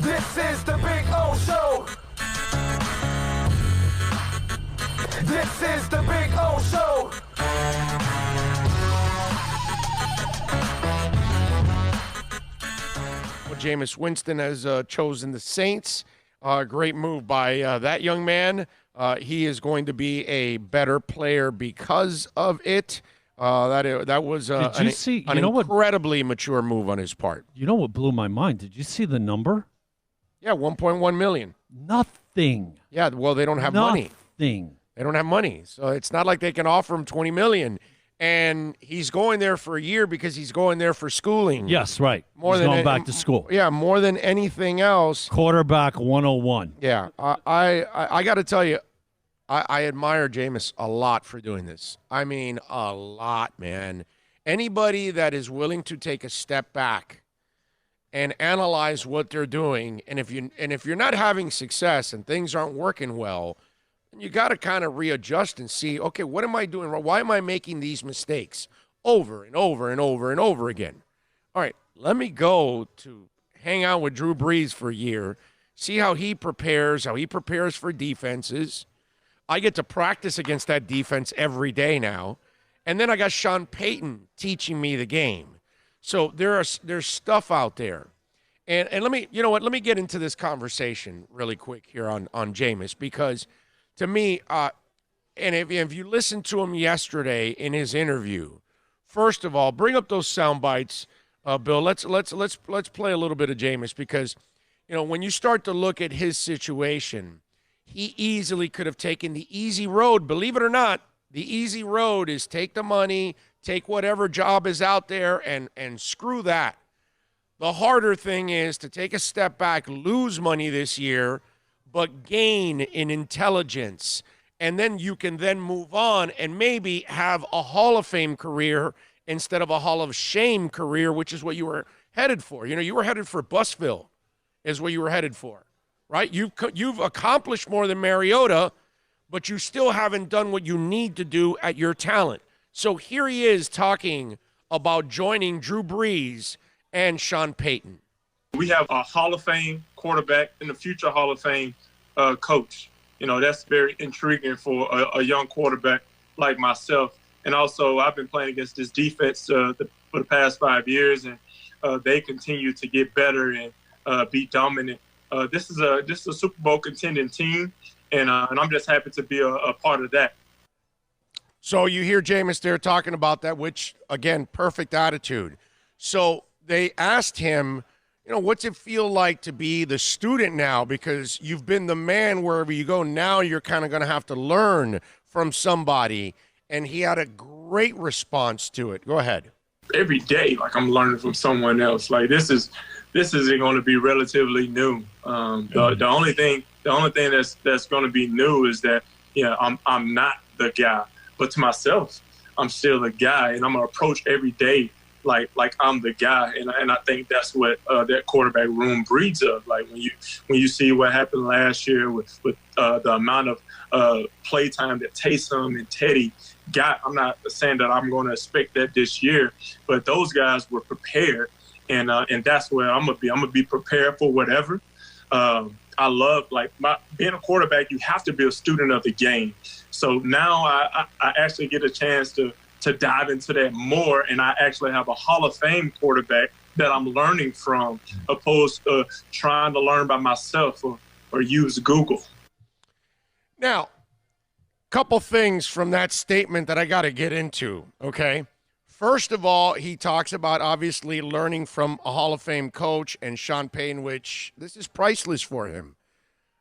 This is the Big O Show. This is the Big O Show. Well, Jameis Winston has chosen the Saints. Great move by that young man. He is going to be a better player because of it. That was an incredibly mature move on his part. You know what blew my mind? Did you see the number? Yeah, $1.1 million. Nothing. Yeah, well, they don't have money. Nothing. They don't have money, so it's not like they can offer him $20 million. And he's going there for a year because he's going there for schooling. Yes, right. He's going back to school. Yeah, more than anything else. Quarterback 101. Yeah, I got to tell you, I admire Jameis a lot for doing this. I mean, a lot, man. Anybody that is willing to take a step back and analyze what they're doing, and if you're not having success and things aren't working well, you got to kind of readjust and see, okay, what am I doing wrong? Why am I making these mistakes over and over and over and over again? All right, let me go to hang out with Drew Brees for a year, see how he prepares for defenses. I get to practice against that defense every day now. And then I got Sean Payton teaching me the game. So there's stuff out there. And let me get into this conversation really quick here on Jameis, because to me, and if you listened to him yesterday in his interview, first of all, bring up those sound bites, Bill. Let's play a little bit of Jameis, because when you start to look at his situation, he easily could have taken the easy road. Believe it or not, the easy road is take the money, take whatever job is out there, and screw that. The harder thing is to take a step back, lose money this year, but gain in intelligence. And then you can then move on and maybe have a Hall of Fame career instead of a Hall of Shame career, which is what you were headed for. You were headed for Busville is what you were headed for, right? You've accomplished more than Mariota, but you still haven't done what you need to do at your talent. So here he is talking about joining Drew Brees and Sean Payton. We have a Hall of Fame quarterback and a future Hall of Fame coach. That's very intriguing for a young quarterback like myself. And also, I've been playing against this defense for the past 5 years, and they continue to get better and be dominant. This is a Super Bowl contending team, and I'm just happy to be a part of that. So you hear Jameis there talking about that, which, again, perfect attitude. So they asked him, what's it feel like to be the student now? Because you've been the man wherever you go. Now you're kind of going to have to learn from somebody. And he had a great response to it. Go ahead. Every day, I'm learning from someone else. This isn't going to be relatively new. The only thing that's going to be new is that I'm not the guy, but to myself, I'm still a guy, and I'm gonna approach every day like I'm the guy, and I think that's what that quarterback room breeds of. When you see what happened last year with the amount of play time that Taysom and Teddy got. I'm not saying that I'm going to expect that this year, but those guys were prepared, and that's where I'm gonna be. I'm gonna be prepared for whatever. I love being a quarterback. You have to be a student of the game. So now I actually get a chance to dive into that more, and I actually have a Hall of Fame quarterback that I'm learning from, opposed to trying to learn by myself or use Google. Now, couple things from that statement that I got to get into, okay? First of all, he talks about obviously learning from a Hall of Fame coach and Sean Payton, which this is priceless for him.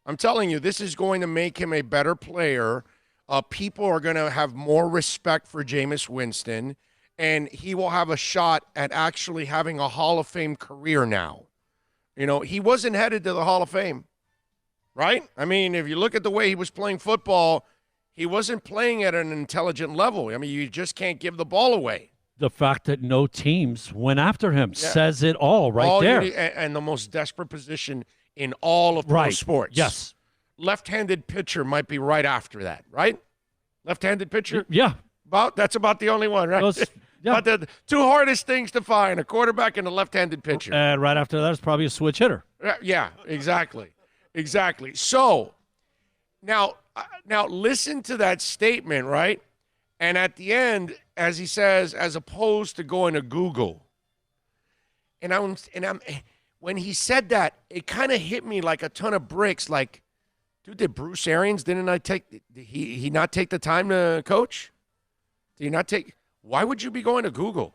I'm telling you, this is going to make him a better player. People are going to have more respect for Jameis Winston, and he will have a shot at actually having a Hall of Fame career now. He wasn't headed to the Hall of Fame, right? I mean, if you look at the way he was playing football, he wasn't playing at an intelligent level. I mean, you just can't give the ball away. The fact that no teams went after him says it all there. And the most desperate position in all of pro sports. Yes. Left-handed pitcher might be right after that, right? Left-handed pitcher? Yeah. That's about the only one, right? Yeah. But the two hardest things to find, a quarterback and a left-handed pitcher. And right after that is probably a switch hitter. Yeah, exactly. Exactly. So now listen to that statement, right? And at the end, as he says, as opposed to going to Google. And when he said that, it kind of hit me like a ton of bricks. Like, dude, did Bruce Arians, did he not take the time to coach? Did he not take? Why would you be going to Google?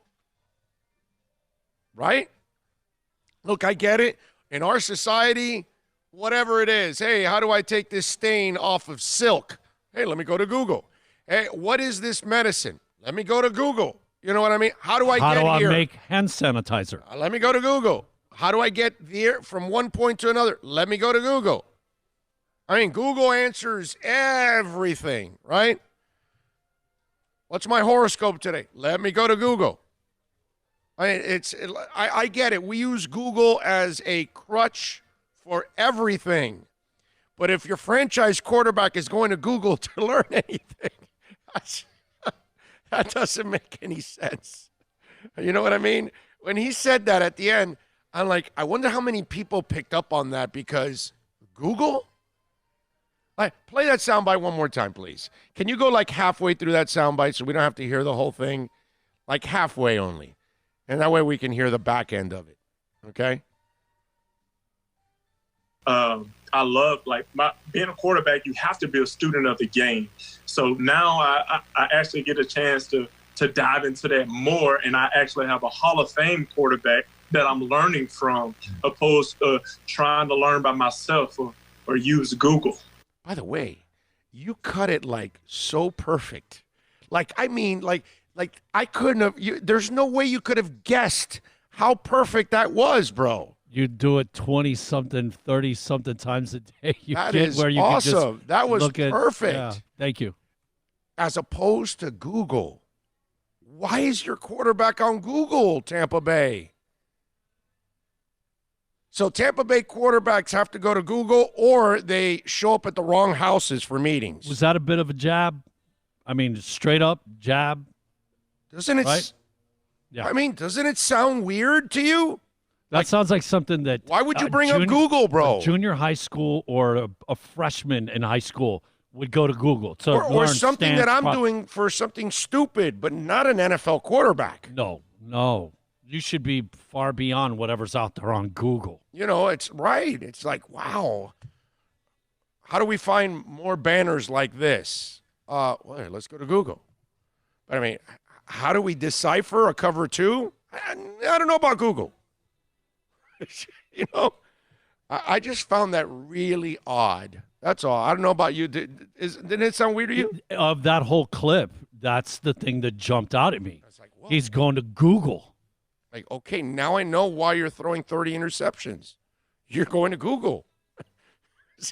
Right? Look, I get it. In our society, whatever it is, hey, how do I take this stain off of silk? Hey, let me go to Google. Hey, what is this medicine? Let me go to Google. You know what I mean? How do I get here? How do I make hand sanitizer? Let me go to Google. How do I get there from one point to another? Let me go to Google. I mean, Google answers everything, right? What's my horoscope today? Let me go to Google. I get it. We use Google as a crutch for everything. But if your franchise quarterback is going to Google to learn anything, that doesn't make any sense. You know what I mean? When he said that at the end, I'm like, I wonder how many people picked up on that because Google? Play that soundbite one more time, please. Can you go like halfway through that soundbite so we don't have to hear the whole thing? Like halfway only. And that way we can hear the back end of it. Okay? I love, being a quarterback, you have to be a student of the game. So now I actually get a chance to dive into that more, and I actually have a Hall of Fame quarterback that I'm learning from, opposed to trying to learn by myself or use Google. By the way, you cut it so perfect. I couldn't have. There's no way you could have guessed how perfect that was, bro. You do it 20-something, 30-something times a day. That is awesome. That was perfect. Yeah, thank you. As opposed to Google. Why is your quarterback on Google, Tampa Bay? So Tampa Bay quarterbacks have to go to Google or they show up at the wrong houses for meetings. Was that a bit of a jab? I mean, straight up jab? Doesn't it? Right? Yeah. I mean, doesn't it sound weird to you? That sounds like something that... Why would you bring up Google, bro? A junior high school or a freshman in high school would go to Google. Or something that I'm doing for something stupid, but not an NFL quarterback. No. You should be far beyond whatever's out there on Google. It's right. It's like, wow. How do we find more banners like this? Well, let's go to Google. But, I mean, how do we decipher a cover two? I don't know about Google. I just found that really odd. That's all. I don't know about you. Didn't it sound weird to you? Of that whole clip, that's the thing that jumped out at me. Like, he's going to Google. Like, okay, now I know why you're throwing 30 interceptions. You're going to Google.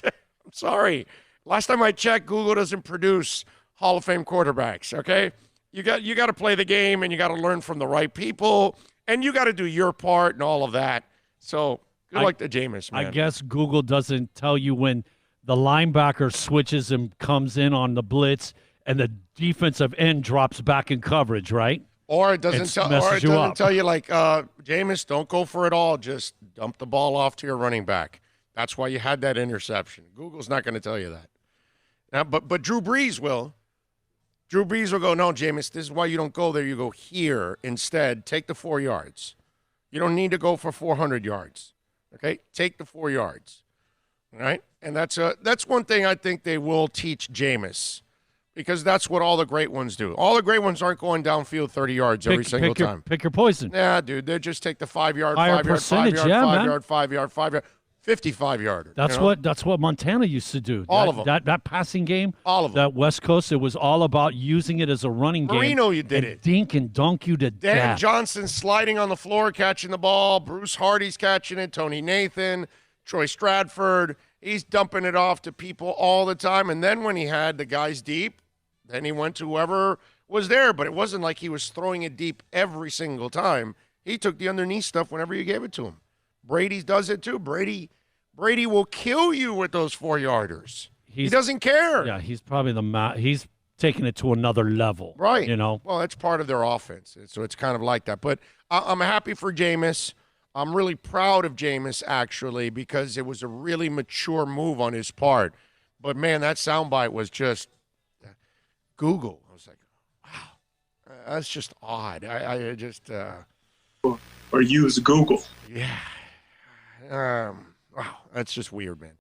I'm sorry. Last time I checked, Google doesn't produce Hall of Fame quarterbacks, okay? You got to play the game, and you got to learn from the right people, and you got to do your part and all of that. So good luck to Jameis, man. I guess Google doesn't tell you when the linebacker switches and comes in on the blitz and the defensive end drops back in coverage, right? Or it doesn't tell you like, Jameis, don't go for it all. Just dump the ball off to your running back. That's why you had that interception. Google's not going to tell you that. Now, but Drew Brees will. Drew Brees will go, no, Jameis, this is why you don't go there. You go here instead. Take the 4 yards. You don't need to go for 400 yards. Okay? Take the 4 yards. All right? And that's one thing I think they will teach Jameis, because that's what all the great ones do. All the great ones aren't going downfield 30 yards every single time. Pick your poison. Yeah, dude. They just take the 5 yard, Higher 5 yard, 5 percentage, yard, yeah, 5 man. yard, 5 yard, 5 yard, 55 yarder. That's what Montana used to do. All of them. That passing game. All of them. That West Coast, it was all about using it as a running game. Marino, you did it. Dink and dunk you to Dan death. Johnson sliding on the floor, catching the ball. Bruce Hardy's catching it. Tony Nathan, Troy Stratford. He's dumping it off to people all the time. And then when he had the guys deep, then he went to whoever was there. But it wasn't like he was throwing it deep every single time. He took the underneath stuff whenever you gave it to him. Brady does it too. Brady will kill you with those 4 yarders. He doesn't care. Yeah, he's probably he's taking it to another level. Right. You know? Well, it's part of their offense, so it's kind of like that. But I'm happy for Jameis. I'm really proud of Jameis, actually, because it was a really mature move on his part. But, man, that soundbite was just Google. I was like, wow, that's just odd. I just or use Google. yeah. Wow, that's just weird, man.